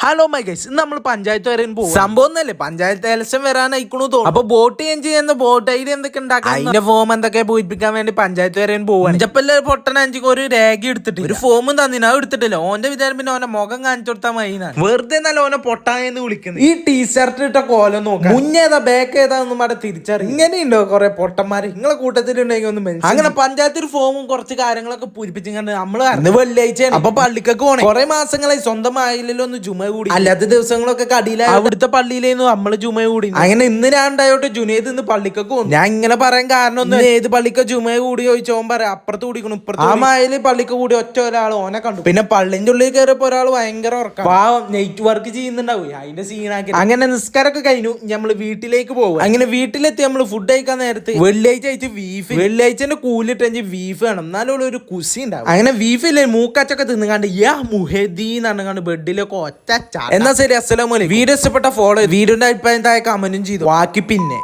Hello my guys, ഇന്ന് നമ്മൾ പഞ്ചായത്ത് വരെ പോകും. സംഭവം ഒന്നല്ലേ, പഞ്ചായത്ത് ഇലക്ഷൻ വരാനായിക്കണു തോന്നുന്നു. അപ്പൊ വോട്ട് ചെയ്യുന്ന വോട്ട് ഐഡി എന്തൊക്കെ ഉണ്ടാക്കാം, അതിന്റെ ഫോം എന്തൊക്കെ പൂരിപ്പിക്കാൻ വേണ്ടി പഞ്ചായത്ത് വരെ പോവാണ്. ഇഞ്ചപ്പല്ല പൊട്ടൻ അഞ്ചിക്ക് ഒരു രേഖ എടുത്തിട്ട് ഒരു ഫോമും തന്നിന്, അത് എടുത്തിട്ടില്ല. ഓന്റെ വിചാരം പിന്നെ ഓനെ മുഖം കാണിച്ചു കൊടുത്താൽ മൈനാണ്. വെറുതെ നല്ല ഓനെ പൊട്ടായെന്ന് വിളിക്കുന്നത്. ഈ ടീഷർട്ട് ഇട്ട കോലം നോക്കാം, മുന്നേതാ ബാക്ക് ഏതാന്നും അവിടെ തിരിച്ചറിയും. ഇങ്ങനെയുണ്ടോ കുറെ പൊട്ടന്മാര് നിങ്ങളെ കൂട്ടത്തിലുണ്ടെങ്കിൽ ഒന്ന് മനസ്സിലായി. അങ്ങനെ പഞ്ചായത്തിൽ ഫോമും കുറച്ച് കാര്യങ്ങളൊക്കെ പൂരിപ്പിച്ചിട്ടുണ്ട്. നമ്മള് വെള്ളിയാഴ്ച അപ്പൊ പള്ളിക്കൊക്കെ പോണേ. കുറെ മാസങ്ങളായി സ്വന്തമായില്ലല്ലോ ഒന്ന് ജുമ കൂടി. അല്ലാത്ത ദിവസങ്ങളൊക്കെ കടിയിലായി അവിടുത്തെ പള്ളിയിലായിരുന്നു നമ്മള് ജുമ കൂടി. അങ്ങനെ ഇന്ന് രണ്ടായോട്ട് ജുനേദ് ഇന്ന് പള്ളിക്കൊക്കെ പോകും. ഞാൻ ഇങ്ങനെ പറയാൻ കാരണം ഒന്നും, ഏത് പള്ളിക്ക് ജുമ കൂടി ചോദിച്ചോൻ പറയാം അപ്പുറത്ത് കൂടിക്കണം ഇപ്പുറത്ത്. ആ മായല് പള്ളിക്ക് കൂടി ഒറ്റ ഒരാൾ ഓനെ കണ്ടു. പിന്നെ പള്ളിന്റെ ഉള്ളിൽ കയറിയപ്പോ ഒരാൾ ഭയങ്കര ഉറക്കം, പാവം നൈറ്റ് വർക്ക് ചെയ്യുന്നുണ്ടാവും. അതിന്റെ സീനാക്കി അങ്ങനെ നിസ്കാരമൊക്കെ കഴിഞ്ഞു. നമ്മള് വീട്ടിലേക്ക് പോകും. അങ്ങനെ വീട്ടിലെത്തി നമ്മള് ഫുഡ് കഴിക്കാൻ നേരത്ത് വെള്ളിയാഴ്ച അയച്ച് ബീഫ്, വെള്ളിയാഴ്ചന്റെ കൂലിട്ടെങ്കിൽ ബീഫ് വേണം, എന്നാലും ഒരു കുസി ഉണ്ടാവും. അങ്ങനെ ബീഫില്ലേ മൂക്കാച്ചൊക്കെ തിന്നുകാണ്ട് മുഹദ്ദീന്ന് ബെഡിലൊക്കെ ഒറ്റ. എന്നാ ശരി, അസ്സലാമു അലൈക്കും. വീഡിയോ ഇഷ്ടപ്പെട്ട ഫോളോ, വീഡിയോന്റെ അഭിപ്രായം താഴെ കമന്റും ചെയ്തു. ബാക്കി പിന്നെ